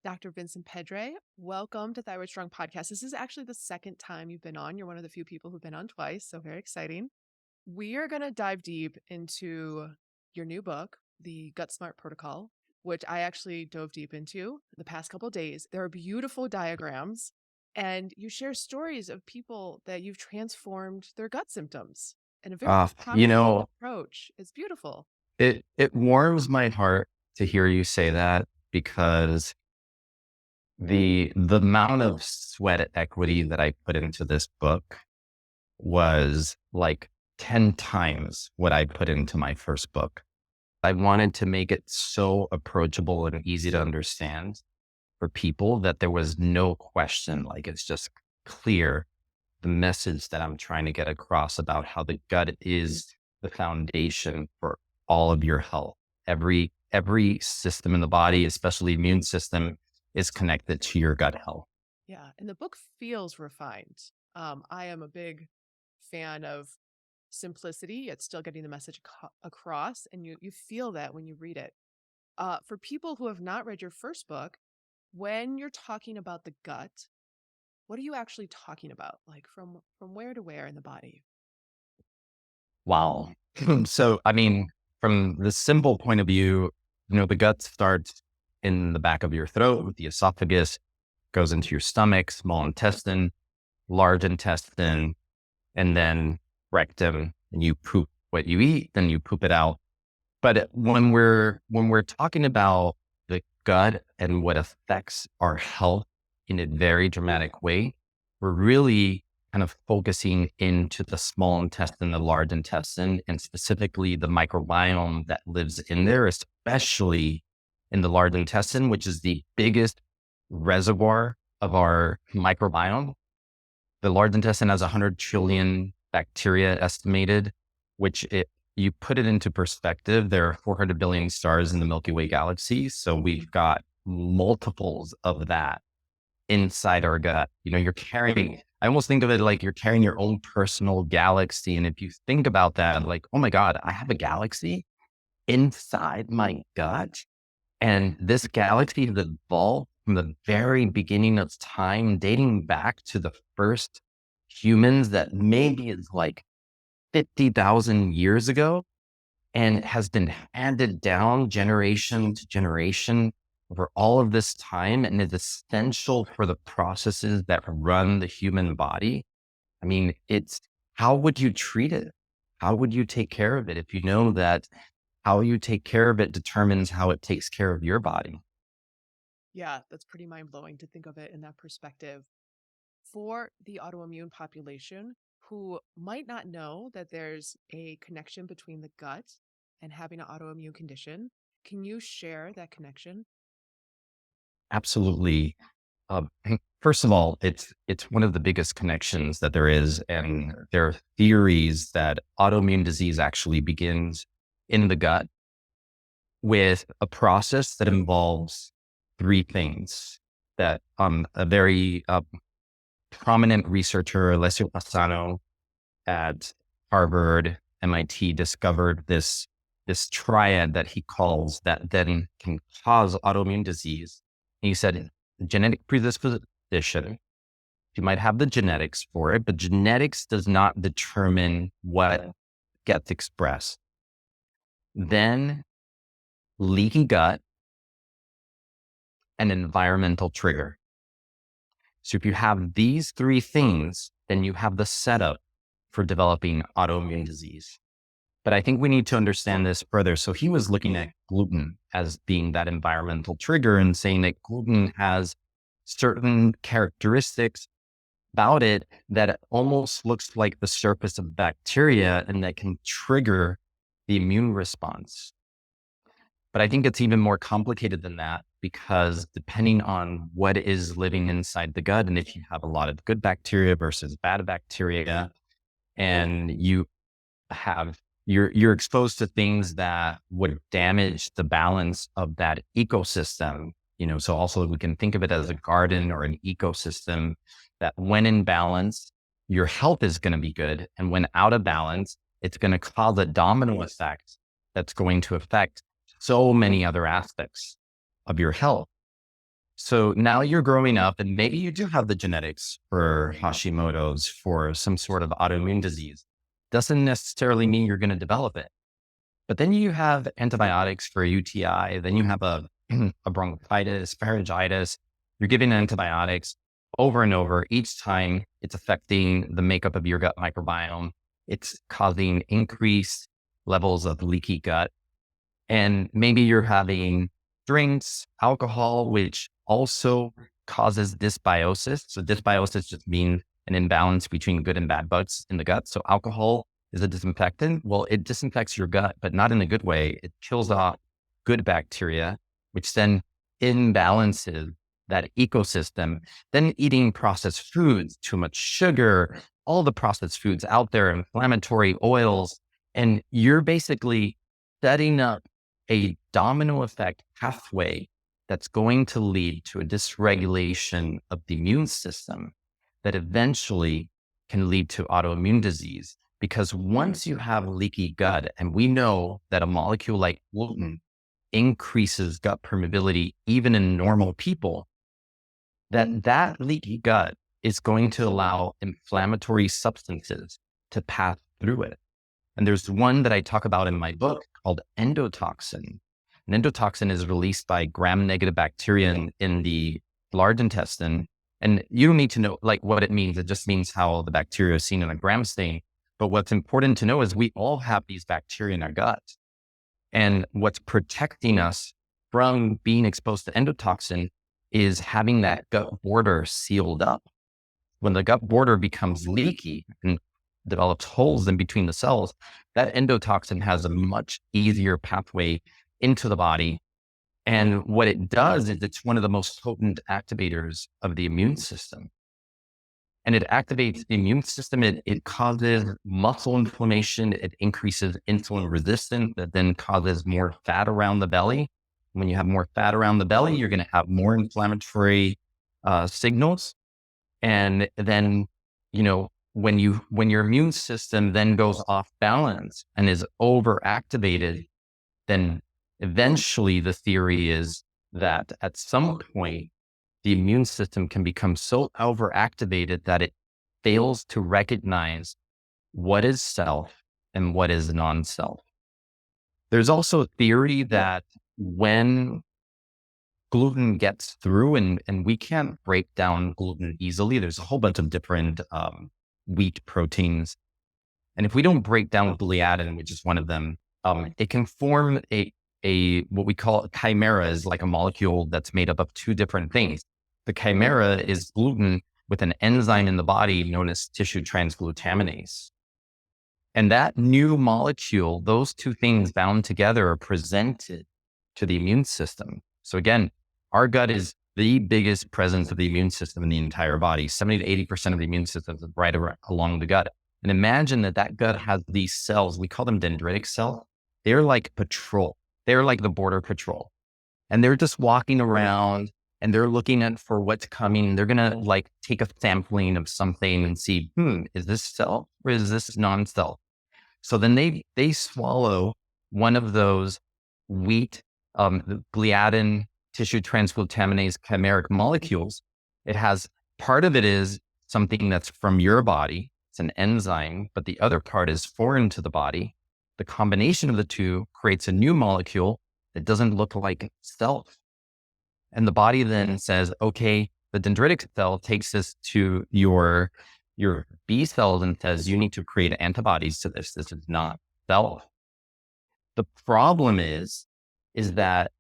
Dr. Vincent Pedre, welcome to Thyroid Strong Podcast. This is actually the second time you've been on. You're one of the few people who've been on twice, so very exciting. We are going to dive deep into your new book, the GutSmart Protocol, which I actually dove deep into the past couple of days. There are beautiful diagrams, and you share stories of people that you've transformed their gut symptoms in a very Uh, you comprehensive know, approach. It's beautiful. it warms my heart to hear you say that because the amount of sweat equity that I put into this book was like 10 times what I put into my first book. I wanted to make it so approachable and easy to understand for people that there was no question. Like it's just clear the message that I'm trying to get across about how the gut is the foundation for all of your health. Every system in the body, especially immune system, is connected to your gut health. Yeah, and the book feels refined. I am a big fan of simplicity, yet still getting the message across, and you feel that when you read it. For people who have not read your first book, when you're talking about the gut, what are you actually talking about? Like from where to where in the body? Wow. So, I mean, from the simple point of view, the gut starts in the back of your throat with the esophagus, goes into your stomach, small intestine, large intestine, and then rectum. And you poop what you eat, then you poop it out. But when we're talking about the gut and what affects our health in a very dramatic way, we're really kind of focusing into the small intestine, the large intestine, and specifically the microbiome that lives in there, especially in the large intestine, which is the biggest reservoir of our microbiome. The large intestine has 100 trillion bacteria estimated, which you put it into perspective, there are 400 billion stars in the Milky Way galaxy. So we've got multiples of that inside our gut. You're carrying, I almost think of it like you're carrying your own personal galaxy. And if you think about that, like, oh my God, I have a galaxy inside my gut. And this galaxy has evolved from the very beginning of time, dating back to the first humans that maybe is like 50,000 years ago and has been handed down generation to generation over all of this time and is essential for the processes that run the human body. I mean, how would you treat it? How would you take care of it if you know that how you take care of it determines how it takes care of your body? Yeah, that's pretty mind blowing to think of it in that perspective. For the autoimmune population who might not know that there's a connection between the gut and having an autoimmune condition, can you share that connection? Absolutely. First of all, it's one of the biggest connections that there is, and there are theories that autoimmune disease actually begins in the gut with a process that involves three things that a very prominent researcher, Alessio Passano at Harvard, MIT, discovered this triad that he calls that then can cause autoimmune disease. He said genetic predisposition. You might have the genetics for it, but genetics does not determine what gets expressed. Then leaky gut and environmental trigger. So if you have these three things, then you have the setup for developing autoimmune disease. But I think we need to understand this further. So he was looking at gluten as being that environmental trigger and saying that gluten has certain characteristics about it that it almost looks like the surface of bacteria and that can trigger the immune response. But I think it's even more complicated than that because depending on what is living inside the gut, and if you have a lot of good bacteria versus bad bacteria, and you're exposed to things that would damage the balance of that ecosystem. So also we can think of it as a garden or an ecosystem that when in balance, your health is going to be good. And when out of balance, it's going to cause a domino effect that's going to affect so many other aspects of your health. So now you're growing up and maybe you do have the genetics for Hashimoto's, for some sort of autoimmune disease. Doesn't necessarily mean you're going to develop it. But then you have antibiotics for UTI. Then you have a bronchitis, pharyngitis. You're giving antibiotics over and over. Each time it's affecting the makeup of your gut microbiome. It's causing increased levels of leaky gut. And maybe you're having drinks, alcohol, which also causes dysbiosis. So dysbiosis just means an imbalance between good and bad bugs in the gut. So alcohol is a disinfectant. Well, it disinfects your gut, but not in a good way. It kills off good bacteria, which then imbalances that ecosystem. Then eating processed foods, too much sugar, all the processed foods out there, inflammatory oils, and you're basically setting up a domino effect pathway that's going to lead to a dysregulation of the immune system that eventually can lead to autoimmune disease. Because once you have leaky gut, and we know that a molecule like gluten increases gut permeability even in normal people, that leaky gut is going to allow inflammatory substances to pass through it. And there's one that I talk about in my book called endotoxin. An endotoxin is released by gram-negative bacteria in the large intestine. And you don't need to know like what it means. It just means how the bacteria is seen in a gram stain. But what's important to know is we all have these bacteria in our gut. And what's protecting us from being exposed to endotoxin is having that gut border sealed up. When the gut border becomes leaky and develops holes in between the cells, that endotoxin has a much easier pathway into the body. And what it does is it's one of the most potent activators of the immune system. And it activates the immune system. It causes muscle inflammation. It increases insulin resistance that then causes more fat around the belly. When you have more fat around the belly, you're going to have more inflammatory signals. And then, when your immune system then goes off balance and is overactivated, then eventually the theory is that at some point, the immune system can become so overactivated that it fails to recognize what is self and what is non-self. There's also a theory that when gluten gets through and we can't break down gluten easily, there's a whole bunch of different wheat proteins. And if we don't break down gliadin, which is one of them, it can form a what we call a chimera, is like a molecule that's made up of two different things. The chimera is gluten with an enzyme in the body known as tissue transglutaminase. And that new molecule, those two things bound together, are presented to the immune system. So again, our gut is the biggest presence of the immune system in the entire body. 70 to 80% of the immune system is right along the gut. And imagine that gut has these cells, we call them dendritic cells. They're like patrol. They're like the border patrol. And they're just walking around and they're looking at for what's coming. They're going to like take a sampling of something and see, is this self or is this non-self? So then they swallow one of those wheat, the gliadin tissue transglutaminase chimeric molecules. It has part of it is something that's from your body. It's an enzyme, but the other part is foreign to the body. The combination of the two creates a new molecule that doesn't look like self. And the body then says, okay, the dendritic cell takes this to your B cells and says, you need to create antibodies to this. This is not self. The problem is that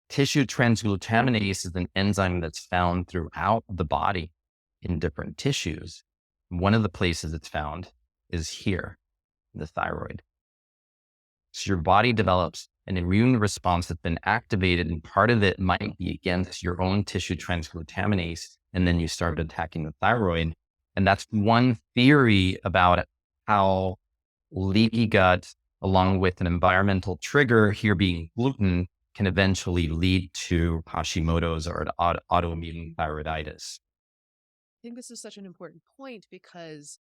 tissue transglutaminase is an enzyme that's found throughout the body in different tissues. One of the places it's found is here, the thyroid. So your body develops an immune response that's been activated, and part of it might be against your own tissue transglutaminase, and then you start attacking the thyroid. And that's one theory about how leaky gut, along with an environmental trigger, here being gluten, can eventually lead to Hashimoto's or autoimmune thyroiditis. I think this is such an important point because,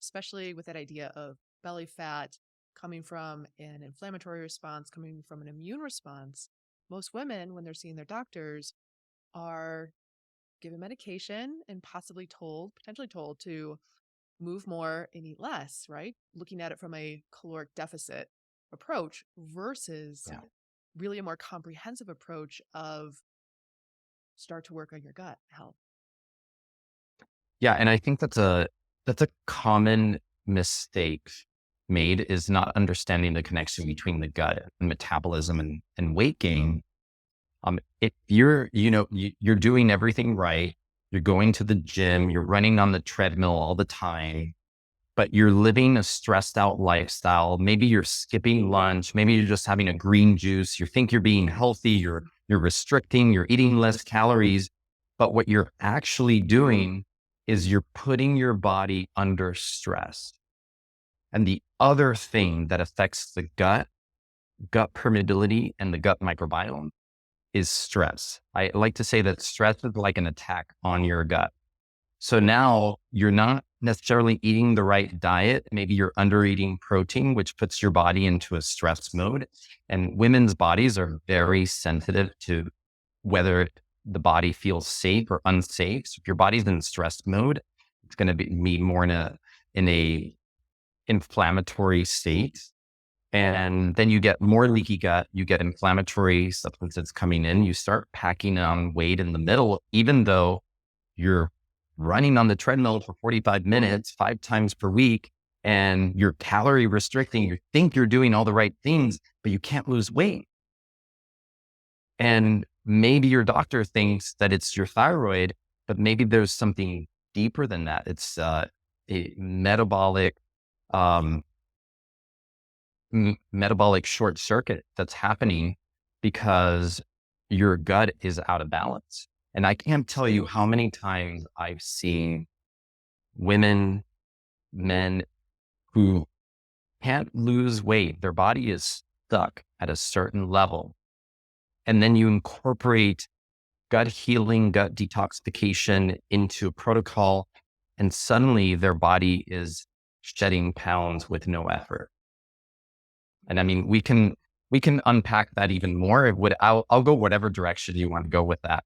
especially with that idea of belly fat coming from an inflammatory response, coming from an immune response, most women, when they're seeing their doctors, are given medication and potentially told to move more and eat less, right? Looking at it from a caloric deficit approach versus Yeah. really a more comprehensive approach of start to work on your gut health. Yeah. And I think that's a common mistake made, is not understanding the connection between the gut and metabolism and weight gain. If you're doing everything right, you're going to the gym, you're running on the treadmill all the time, but you're living a stressed out lifestyle. Maybe you're skipping lunch. Maybe you're just having a green juice. You think you're being healthy. You're restricting, you're eating less calories. But what you're actually doing is you're putting your body under stress. And the other thing that affects the gut permeability and the gut microbiome is stress. I like to say that stress is like an attack on your gut. So now you're not necessarily eating the right diet. Maybe you're under eating protein, which puts your body into a stress mode. And women's bodies are very sensitive to whether the body feels safe or unsafe. So if your body's in stress mode, it's going to be more in a inflammatory state. And then you get more leaky gut, you get inflammatory substances coming in, you start packing on weight in the middle, even though you're running on the treadmill for 45 minutes, 5 times per week, and you're calorie restricting. You think you're doing all the right things, but you can't lose weight. And maybe your doctor thinks that it's your thyroid, but maybe there's something deeper than that. It's a metabolic, um, metabolic short circuit that's happening because your gut is out of balance. And I can't tell you how many times I've seen women, men who can't lose weight. Their body is stuck at a certain level. And then you incorporate gut healing, gut detoxification into a protocol, and suddenly their body is shedding pounds with no effort. And I mean, we can unpack that even more. I'll go whatever direction you want to go with that.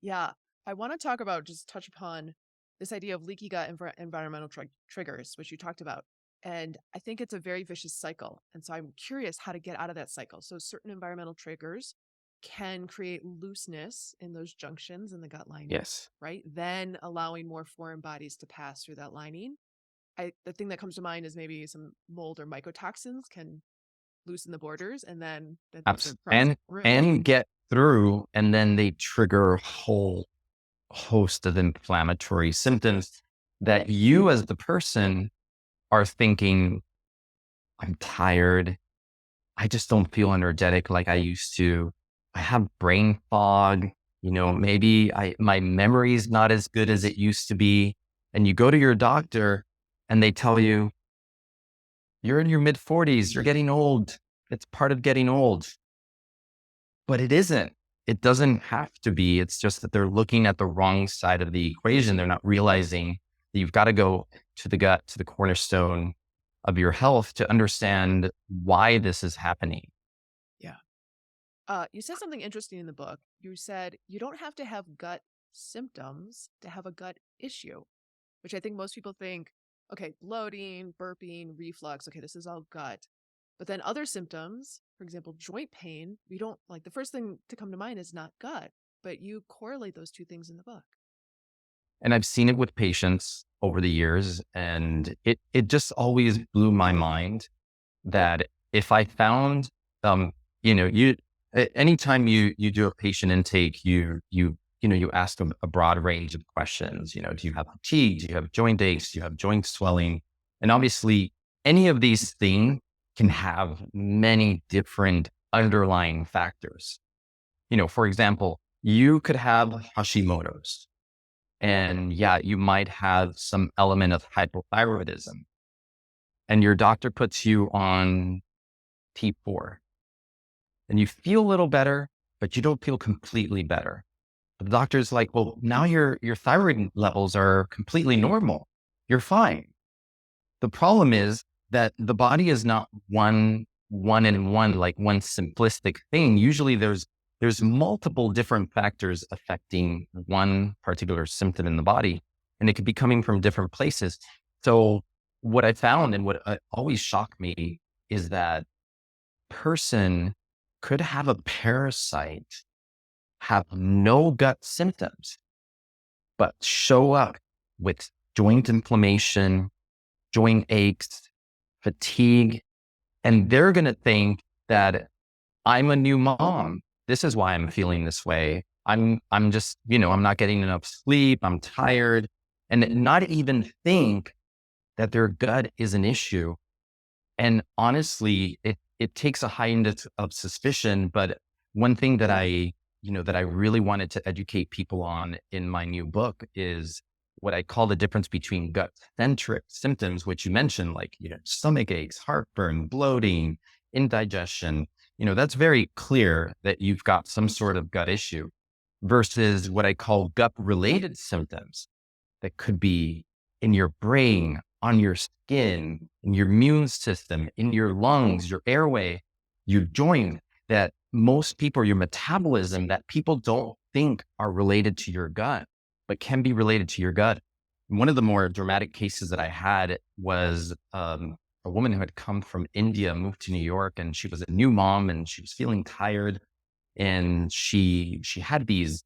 Yeah. I want to talk about, just touch upon this idea of leaky gut environmental triggers, which you talked about. And I think it's a very vicious cycle. And so I'm curious how to get out of that cycle. So certain environmental triggers can create looseness in those junctions in the gut lining, Yes. right? Then allowing more foreign bodies to pass through that lining. The thing that comes to mind is maybe some mold or mycotoxins can loosen the borders, and then those are problems. And get through, and then they trigger a whole host of inflammatory symptoms that you as the person are thinking, I'm tired. I just don't feel energetic like I used to. I have brain fog. Maybe my memory is not as good as it used to be. And you go to your doctor and they tell you, you're in your mid 40s, you're getting old. It's part of getting old. But it isn't. It doesn't have to be. It's just that they're looking at the wrong side of the equation. They're not realizing that you've got to go to the gut, to the cornerstone of your health to understand why this is happening. Yeah. You said something interesting in the book. You said you don't have to have gut symptoms to have a gut issue, which I think most people think, okay, bloating, burping, reflux, okay, this is all gut. But then other symptoms, for example, joint pain, we don't like, the first thing to come to mind is not gut, but you correlate those two things in the book. And I've seen it with patients over the years, and it just always blew my mind that if I found, you anytime you do a patient intake, you ask them a broad range of questions. Do you have fatigue? Do you have joint aches? Do you have joint swelling? And obviously, any of these things can have many different underlying factors. For example, you could have Hashimotos, and yeah, you might have some element of hypothyroidism, and your doctor puts you on T4 and you feel a little better, but you don't feel completely better. The doctor's like, well, now your thyroid levels are completely normal. You're fine. The problem is that the body is not one in one, like one simplistic thing. Usually there's there's multiple different factors affecting one particular symptom in the body, and it could be coming from different places. So what I found and what always shocked me is that person could have a parasite, have no gut symptoms, but show up with joint inflammation, joint aches, fatigue, and they're going to think that I'm a new mom. This is why I'm feeling this way. I'm just, I'm not getting enough sleep. I'm tired, and not even think that their gut is an issue. And honestly, it takes a high index of suspicion. But one thing that I really wanted to educate people on in my new book is what I call the difference between gut-centric symptoms, which you mentioned, like, stomach aches, heartburn, bloating, indigestion. That's very clear that you've got some sort of gut issue, versus what I call gut-related symptoms that could be in your brain, on your skin, in your immune system, in your lungs, your airway, your joint, that most people, your metabolism, that people don't think are related to your gut, but can be related to your gut. One of the more dramatic cases that I had was a woman who had come from India, moved to New York, and she was a new mom and she was feeling tired. And she had these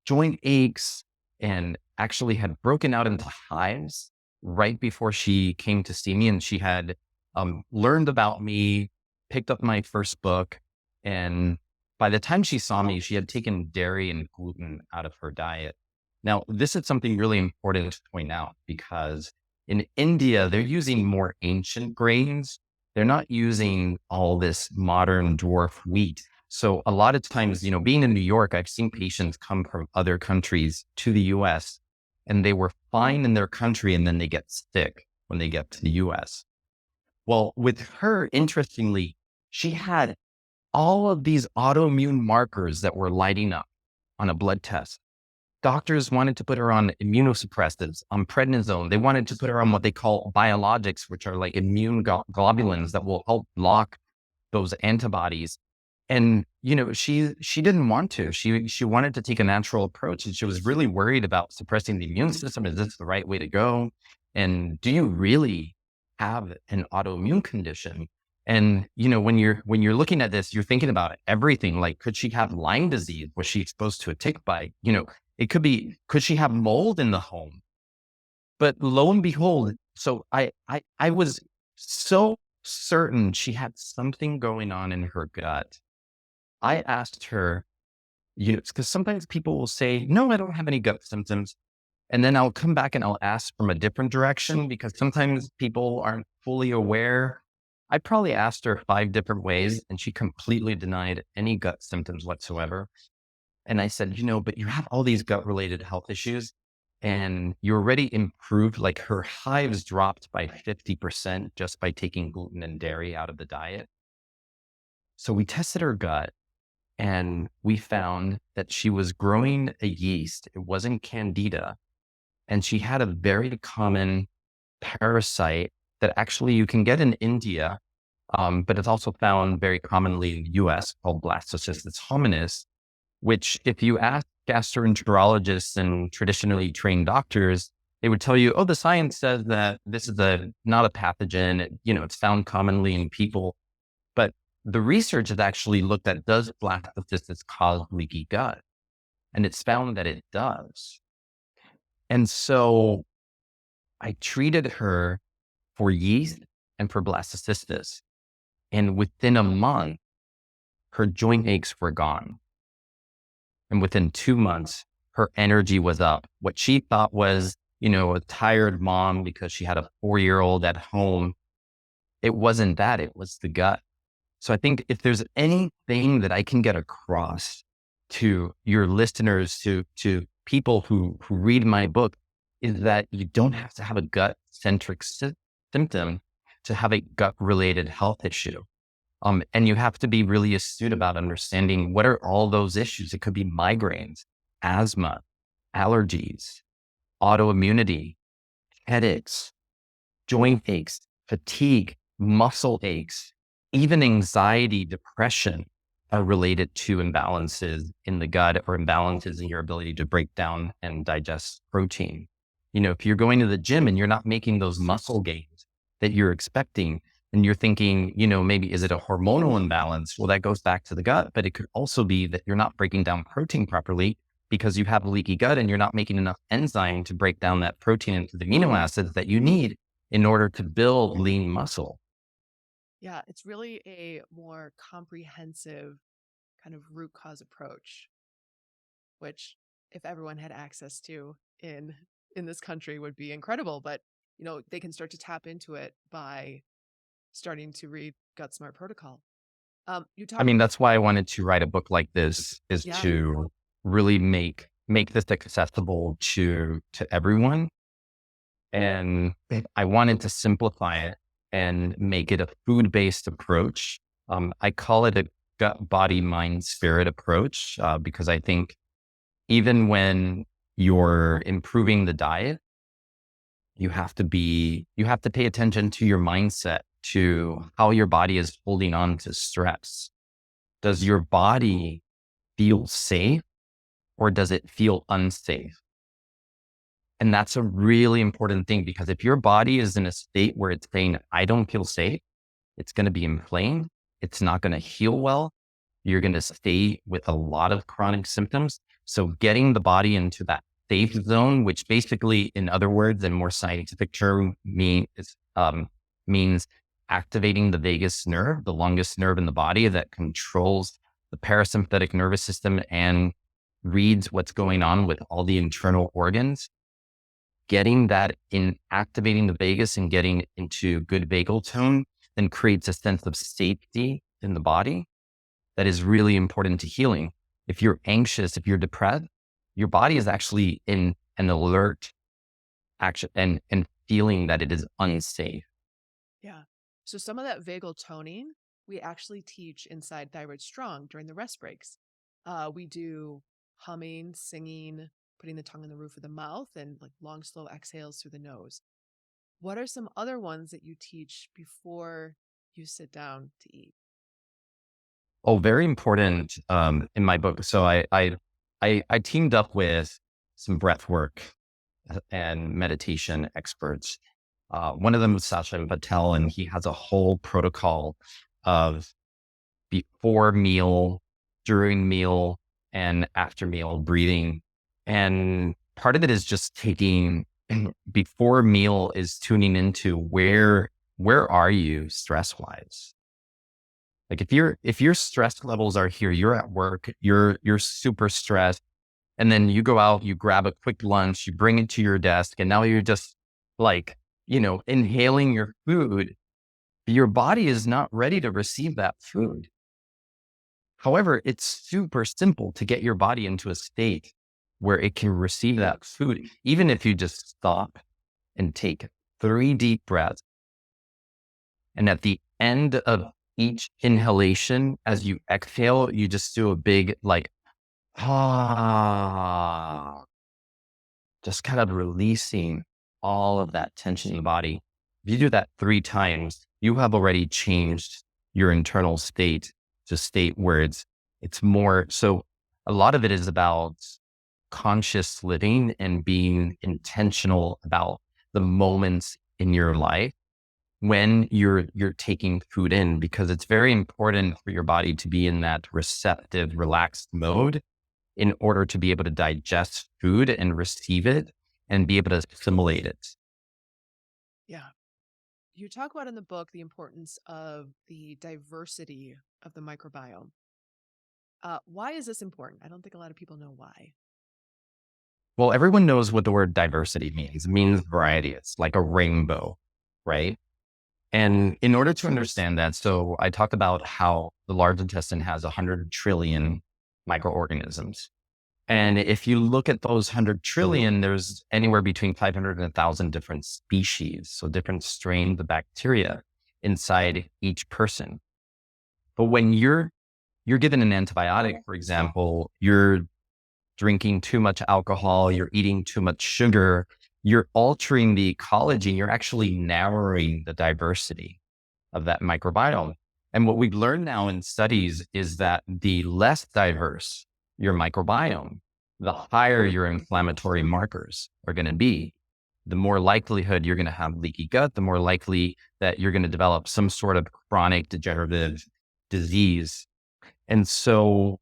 joint aches and actually had broken out into hives right before she came to see me. And she had learned about me, picked up my first book. And by the time she saw me, she had taken dairy and gluten out of her diet. Now, this is something really important to point out, because in India, they're using more ancient grains. They're not using all this modern dwarf wheat. So a lot of times, being in New York, I've seen patients come from other countries to the US, and they were fine in their country, and then they get sick when they get to the US. Well, with her, interestingly, she had all of these autoimmune markers that were lighting up on a blood test. Doctors wanted to put her on immunosuppressants, on prednisone. They wanted to put her on what they call biologics, which are like immune globulins that will help block those antibodies. And, she didn't want to. She wanted to take a natural approach, and she was really worried about suppressing the immune system. Is this the right way to go? And do you really have an autoimmune condition? And, when you're looking at this, you're thinking about everything. Like, could she have Lyme disease? Was she exposed to a tick bite? It could be, could she have mold in the home? But lo and behold, so I was so certain she had something going on in her gut. I asked her, because sometimes people will say, no, I don't have any gut symptoms. And then I'll come back and I'll ask from a different direction, because sometimes people aren't fully aware. I probably asked her 5 different ways, and she completely denied any gut symptoms whatsoever. And I said, but you have all these gut related health issues, and you already improved, like her hives dropped by 50% just by taking gluten and dairy out of the diet. So we tested her gut, and we found that she was growing a yeast. It wasn't Candida. And she had a very common parasite that actually you can get in India, but it's also found very commonly in the US, called Blastocystis hominis, which, if you ask gastroenterologists and traditionally trained doctors, they would tell you, oh, the science says that this is not a pathogen. It's found commonly in people. But the research has actually looked at, does blastocystis cause leaky gut? And it's found that it does. And so I treated her for yeast and for blastocystis. And within a month, her joint aches were gone. And within 2 months, her energy was up. What she thought was, a tired mom because she had a 4-year-old at home, it wasn't that, it was the gut. So I think if there's anything that I can get across to your listeners, to people who read my book, is that you don't have to have a gut-centric symptom to have a gut-related health issue. And you have to be really astute about understanding what are all those issues. It could be migraines, asthma, allergies, autoimmunity, headaches, joint aches, fatigue, muscle aches, even anxiety, depression. are related to imbalances in the gut or imbalances in your ability to break down and digest protein. If you're going to the gym and you're not making those muscle gains that you're expecting, and you're thinking, maybe is it a hormonal imbalance? Well, that goes back to the gut, but it could also be that you're not breaking down protein properly because you have a leaky gut and you're not making enough enzyme to break down that protein into the amino acids that you need in order to build lean muscle. Yeah, it's really a more comprehensive kind of root cause approach, which if everyone had access to in this country would be incredible. But they can start to tap into it by starting to read GutSmart Protocol. You I talk mean, about that's why I wanted to write a book like this, is yeah, to really make this accessible to everyone. And I wanted to simplify it and make it a food-based approach. I call it a gut, body, mind, spirit approach, because I think even when you're improving the diet, you have to pay attention to your mindset, to how your body is holding on to stress. Does your body feel safe or does it feel unsafe? And that's a really important thing, because if your body is in a state where it's saying, I don't feel safe, it's going to be inflamed. It's not going to heal well. You're going to stay with a lot of chronic symptoms. So getting the body into that safe zone, which basically, in other words, in more scientific term, means activating the vagus nerve, the longest nerve in the body that controls the parasympathetic nervous system and reads what's going on with all the internal organs. Getting that in, activating the vagus and getting into good vagal tone, then creates a sense of safety in the body that is really important to healing. If you're anxious, if you're depressed, your body is actually in an alert action and feeling that it is unsafe. yeah. So some of that vagal toning we actually teach inside Thyroid Strong during the rest breaks. We do humming, singing, putting the tongue in the roof of the mouth, and like long, slow exhales through the nose. What are some other ones that you teach before you sit down to eat? Oh, very important in my book. So I teamed up with some breath work and meditation experts. One of them is Sasha Patel, and he has a whole protocol of before meal, during meal, and after meal breathing. And part of it is just taking before meal is tuning into where are you stress wise? Like if your stress levels are here, you're at work, you're super stressed, and then you go out, you grab a quick lunch, you bring it to your desk, and now you're just like, inhaling your food. Your body is not ready to receive that food. However, it's super simple to get your body into a state where it can receive that food, even if you just stop and take 3 deep breaths. And at the end of each inhalation, as you exhale, you just do a big ah, just kind of releasing all of that tension in the body. If you do that 3 times, you have already changed your internal state to state where it's more. So a lot of it is about conscious living and being intentional about the moments in your life when you're taking food in, because it's very important for your body to be in that receptive, relaxed mode in order to be able to digest food and receive it and be able to assimilate it. Yeah. You talk about in the book the importance of the diversity of the microbiome. Why is this important? I don't think a lot of people know why. Well, everyone knows what the word diversity means. It means variety. It's like a rainbow, right? And in order to understand that, so I talked about how the large intestine has 100 trillion microorganisms. And if you look at those 100 trillion, there's anywhere between 500 and 1,000 different species, so different strains of bacteria inside each person. But when you're given an antibiotic, for example, you're drinking too much alcohol, you're eating too much sugar, you're altering the ecology, you're actually narrowing the diversity of that microbiome. And what we've learned now in studies is that the less diverse your microbiome, the higher your inflammatory markers are going to be. The more likelihood you're going to have leaky gut, the more likely that you're going to develop some sort of chronic degenerative disease. And so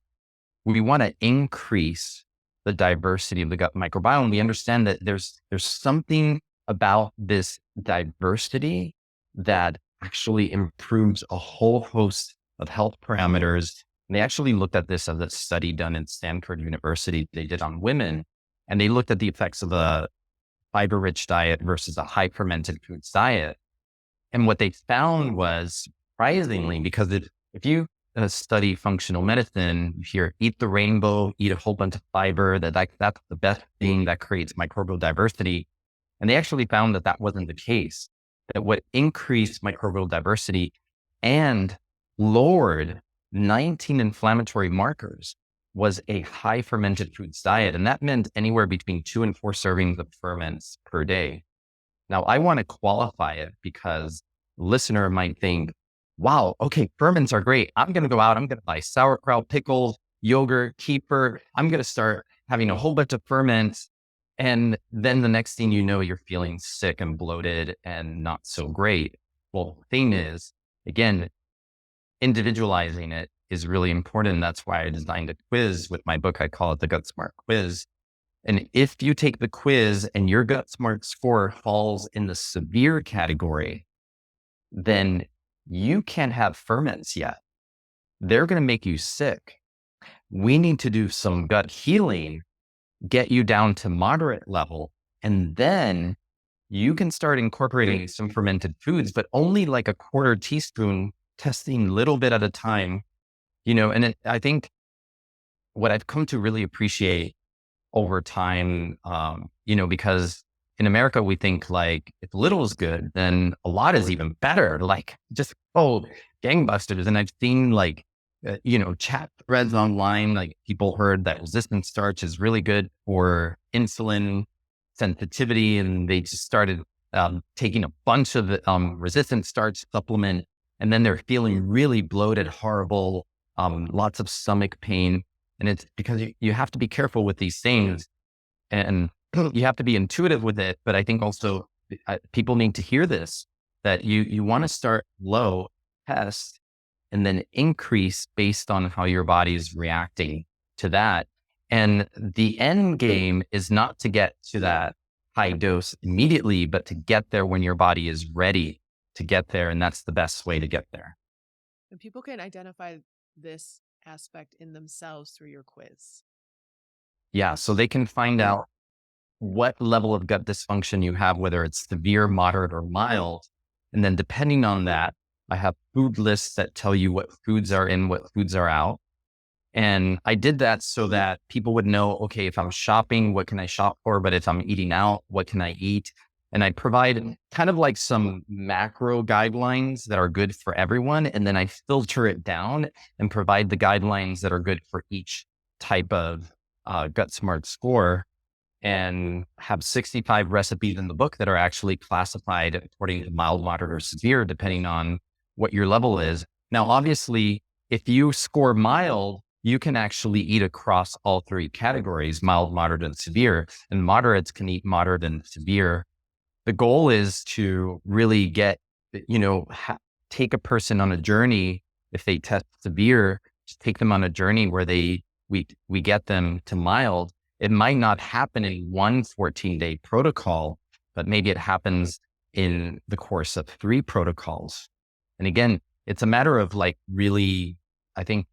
we want to increase the diversity of the gut microbiome. We understand that there's something about this diversity that actually improves a whole host of health parameters. And they actually looked at this as a study done in Stanford University. They did on women, and they looked at the effects of a fiber-rich diet versus a high fermented foods diet. And what they found was, surprisingly, because if you study functional medicine, you hear eat the rainbow, eat a whole bunch of fiber, that's the best thing that creates microbial diversity. And they actually found that that wasn't the case, that what increased microbial diversity and lowered 19 inflammatory markers was a high fermented foods diet. And that meant anywhere between 2 and 4 servings of ferments per day. Now, I want to qualify it because the listener might think, wow, okay, ferments are great. I'm going to go out, I'm going to buy sauerkraut, pickles, yogurt, kefir. I'm going to start having a whole bunch of ferments. And then the next thing you know, you're feeling sick and bloated and not so great. Well, the thing is, again, individualizing it is really important. That's why I designed a quiz with my book. I call it the GutSmart quiz. And if you take the quiz and your GutSmart score falls in the severe category, then you can't have ferments yet. They're going to make you sick. We need to do some gut healing, get you down to moderate level, and then you can start incorporating some fermented foods, but only like a quarter teaspoon, testing a little bit at a time, and I think what I've come to really appreciate over time, because in America, we think like if little is good, then a lot is even better, like just, gangbusters. And I've seen like, chat threads online, like people heard that resistant starch is really good for insulin sensitivity. And they just started taking a bunch of resistant starch supplement. And then they're feeling really bloated, horrible, lots of stomach pain. And it's because you have to be careful with these things and you have to be intuitive with it. But I think also people need to hear this, that you want to start low, test, and then increase based on how your body is reacting to that. And the end game is not to get to that high dose immediately, but to get there when your body is ready to get there. And that's the best way to get there. And people can identify this aspect in themselves through your quiz. Yeah. So they can find out what level of gut dysfunction you have, whether it's severe, moderate, or mild. And then depending on that, I have food lists that tell you what foods are in, what foods are out. And I did that so that people would know, okay, if I'm shopping, what can I shop for? But if I'm eating out, what can I eat? And I provide kind of like some macro guidelines that are good for everyone. And then I filter it down and provide the guidelines that are good for each type of GutSmart score, and have 65 recipes in the book that are actually classified according to mild, moderate, or severe, depending on what your level is. Now, obviously, if you score mild, you can actually eat across all 3 categories, mild, moderate, and severe. And moderates can eat moderate and severe. The goal is to really get, take a person on a journey. If they test severe, just take them on a journey where we get them to mild. It might not happen in one 14-day protocol, but maybe it happens in the course of 3 protocols. And again, it's a matter of like really, I think,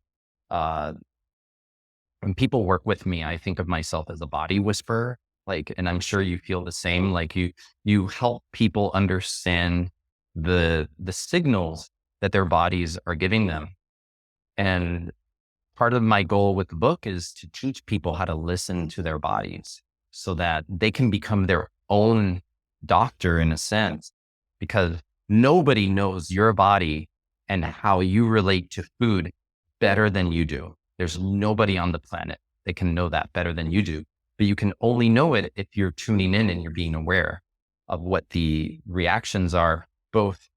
when people work with me, I think of myself as a body whisperer, and I'm sure you feel the same, like you help people understand the signals that their bodies are giving them. And part of my goal with the book is to teach people how to listen to their bodies so that they can become their own doctor in a sense, because nobody knows your body and how you relate to food better than you do. There's nobody on the planet that can know that better than you do, but you can only know it if you're tuning in and you're being aware of what the reactions are, both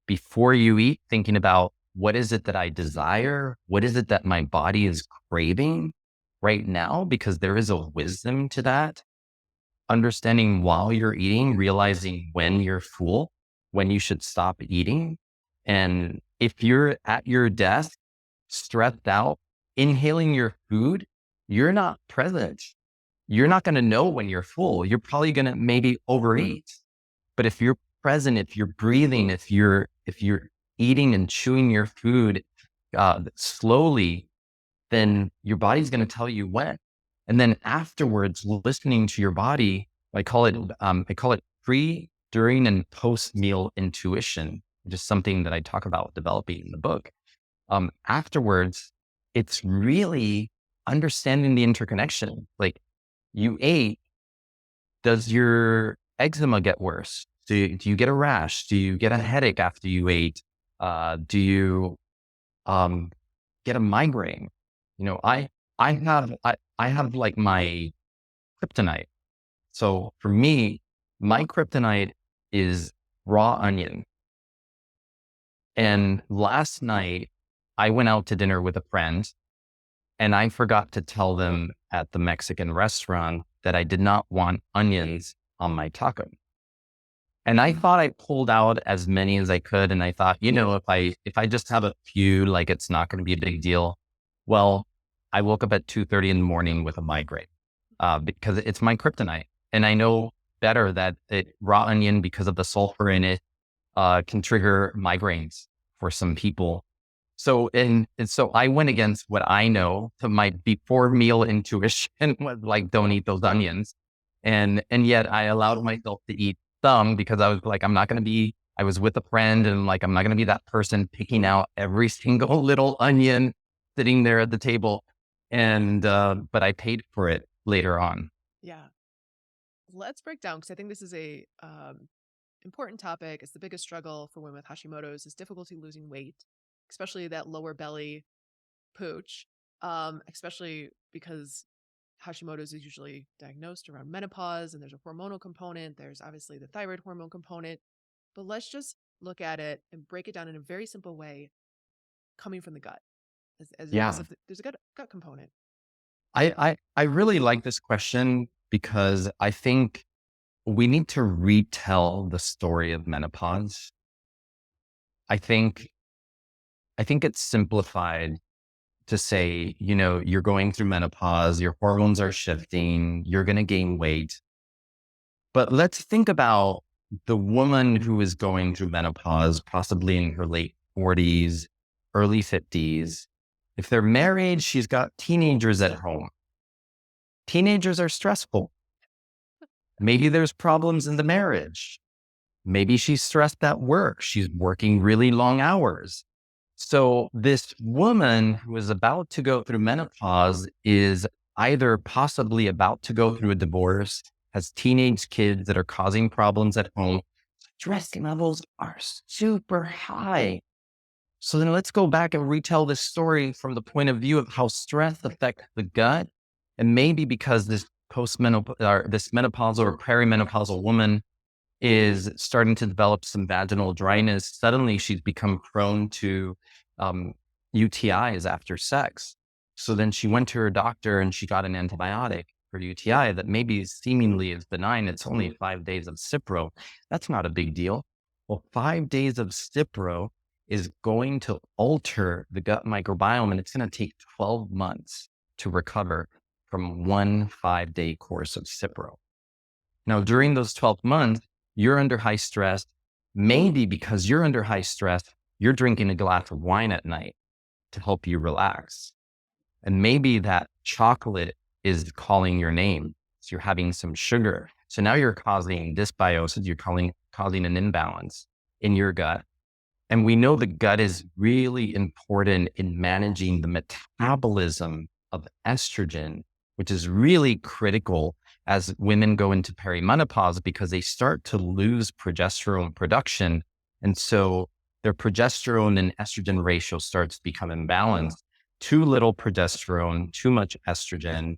before you eat, thinking about what is it that I desire? What is it that my body is craving right now? Because there is a wisdom to that. Understanding while you're eating, realizing when you're full, when you should stop eating. And if you're at your desk, stressed out, inhaling your food, you're not present. You're not going to know when you're full. You're probably going to maybe overeat. But if you're present, if you're breathing, if you're eating and chewing your food slowly, then your body's going to tell you when. And then afterwards, listening to your body, I call it pre, during, and post meal intuition, which is something that I talk about developing in the book. Afterwards, it's really understanding the interconnection. Like, you ate, does your eczema get worse? Do you get a rash? Do you get a headache after you ate? Do you um, get a migraine? I have like my kryptonite. So for me, my kryptonite is raw onion. And last night I went out to dinner with a friend, and I forgot to tell them at the Mexican restaurant that I did not want onions on my taco. And I thought I pulled out as many as I could. And I thought, if I just have a few, like, it's not going to be a big deal. Well, I woke up at 2:30 in the morning with a migraine, because it's my kryptonite. And I know better that raw onion, because of the sulfur in it, can trigger migraines for some people. So I went against what I know to my before meal intuition was like, don't eat those onions. And yet I allowed myself to eat some, because I was like, I was with a friend, and like, I'm not going to be that person picking out every single little onion sitting there at the table. But I paid for it later on. Yeah. Let's break down, because I think this is a important topic. It's the biggest struggle for women with Hashimoto's is difficulty losing weight, especially that lower belly pooch, especially because Hashimoto's is usually diagnosed around menopause, and there's a hormonal component. There's obviously the thyroid hormone component, but let's just look at it and break it down in a very simple way, coming from the gut, as Yeah. if there's a gut component. I really like this question, because I think we need to retell the story of menopause. I think it's simplified to say, you're going through menopause, your hormones are shifting, you're going to gain weight. But let's think about the woman who is going through menopause, possibly in her late 40s, early 50s. If they're married, she's got teenagers at home. Teenagers are stressful. Maybe there's problems in the marriage. Maybe she's stressed at work. She's working really long hours. So this woman who is about to go through menopause is either possibly about to go through a divorce, has teenage kids that are causing problems at home. Stress levels are super high. So then let's go back and retell this story from the point of view of how stress affects the gut. And maybe because this this menopausal or perimenopausal woman is starting to develop some vaginal dryness, suddenly she's become prone to UTIs after sex. So then she went to her doctor and she got an antibiotic for UTI that maybe seemingly is benign. It's only 5 days of Cipro. That's not a big deal. Well, 5 days of Cipro is going to alter the gut microbiome, and it's going to take 12 months to recover from one 5-day course of Cipro. Now, during those 12 months, you're under high stress. Maybe because you're under high stress, you're drinking a glass of wine at night to help you relax. And maybe that chocolate is calling your name. So you're having some sugar. So now you're causing dysbiosis. You're causing an imbalance in your gut. And we know the gut is really important in managing the metabolism of estrogen, which is really critical as women go into perimenopause, because they start to lose progesterone production. And so their progesterone and estrogen ratio starts to become imbalanced. Too little progesterone, too much estrogen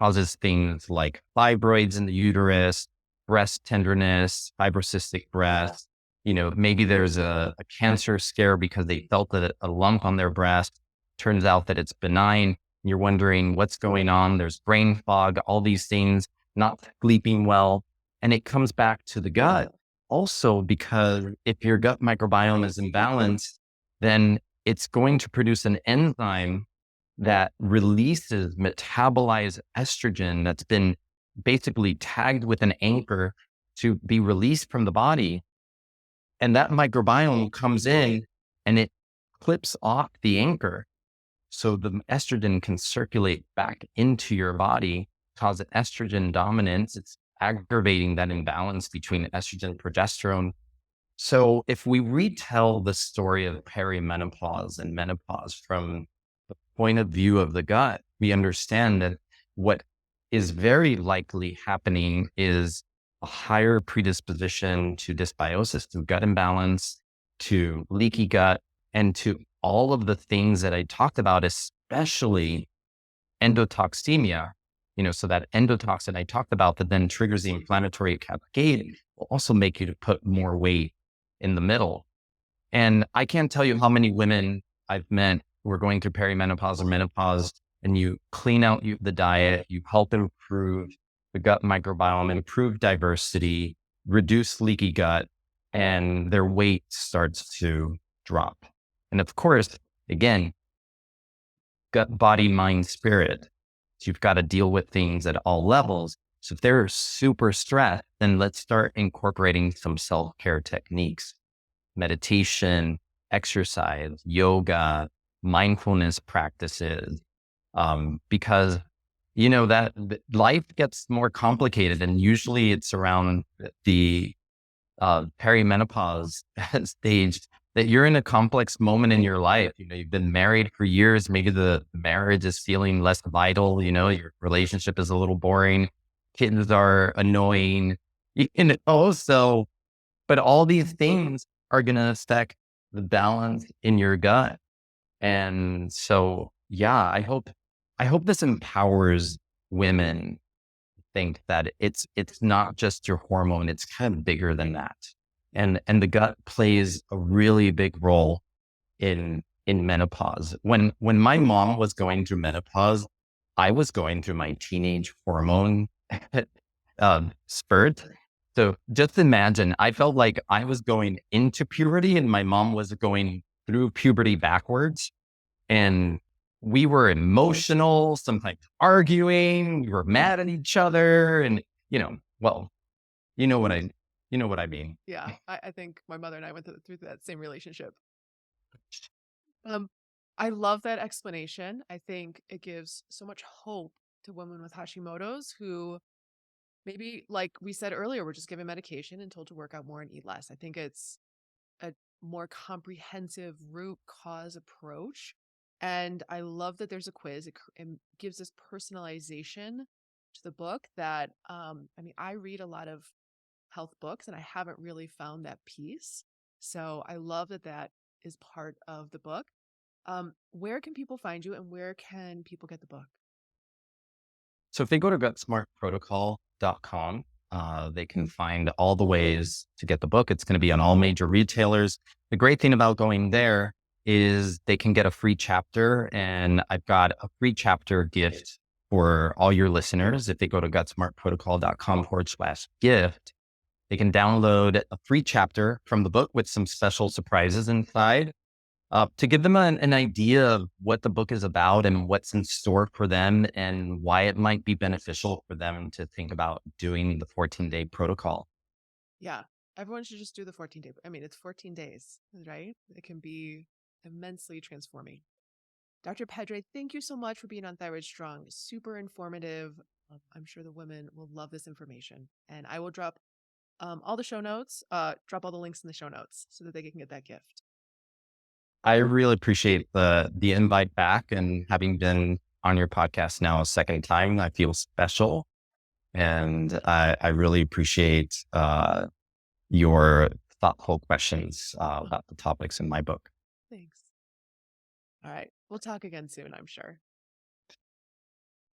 causes things like fibroids in the uterus, breast tenderness, fibrocystic breast, Maybe there's a cancer scare because they felt a lump on their breast. Turns out that it's benign. You're wondering what's going on. There's brain fog, all these things, not sleeping well. And it comes back to the gut also, because if your gut microbiome is imbalanced, then it's going to produce an enzyme that releases metabolized estrogen that's been basically tagged with an anchor to be released from the body. And that microbiome comes in and it clips off the anchor. So the estrogen can circulate back into your body, cause estrogen dominance. It's aggravating that imbalance between estrogen and progesterone. So if we retell the story of perimenopause and menopause from the point of view of the gut, we understand that what is very likely happening is a higher predisposition to dysbiosis, to gut imbalance, to leaky gut, and to all of the things that I talked about, especially endotoxemia. So that endotoxin I talked about that then triggers the inflammatory cascade will also make you to put more weight in the middle. And I can't tell you how many women I've met who are going through perimenopause or menopause, and you clean out the diet, you help improve the gut microbiome, improve diversity, reduce leaky gut, and their weight starts to drop. And of course, again, gut, body, mind, spirit. So you've got to deal with things at all levels. So if they're super stressed, then let's start incorporating some self-care techniques, meditation, exercise, yoga, mindfulness practices, because that life gets more complicated, and usually it's around the perimenopause stage that you're in a complex moment in your life. You've been married for years. Maybe the marriage is feeling less vital. Your relationship is a little boring. Kids are annoying. So, but all these things are going to affect the balance in your gut. And so, yeah, I hope this empowers women to think that it's not just your hormone. It's kind of bigger than that. And the gut plays a really big role in menopause. When my mom was going through menopause, I was going through my teenage hormone spurt. So just imagine, I felt like I was going into puberty and my mom was going through puberty backwards. And we were emotional, sometimes arguing, we were mad at each other. And, well, you know what I mean. Yeah, I think my mother and I went through that same relationship. I love that explanation. I think it gives so much hope to women with Hashimoto's who maybe, like we said earlier, were just given medication and told to work out more and eat less. I think it's a more comprehensive root cause approach. And I love that there's a quiz. It gives this personalization to the book that, I read a lot of health books and I haven't really found that piece. So I love that that is part of the book. Where can people find you and where can people get the book? So if they go to GutSmartProtocol.com, they can find all the ways to get the book. It's going to be on all major retailers. The great thing about going there is they can get a free chapter, and I've got a free chapter gift for all your listeners. If they go to GutSmartProtocol.com/gift, they can download a free chapter from the book with some special surprises inside. To give them an idea of what the book is about and what's in store for them and why it might be beneficial for them to think about doing the 14-day protocol. Yeah, everyone should just do the 14-day. It's 14 days, right? It can be immensely transforming. Dr. Pedre, thank you so much for being on Thyroid Strong. Super informative. I'm sure the women will love this information. And I will drop all the show notes, drop all the links in the show notes so that they can get that gift. I really appreciate the invite back, and having been on your podcast now a second time, I feel special. And I really appreciate your thoughtful questions about the topics in my book. Thanks. All right. We'll talk again soon, I'm sure.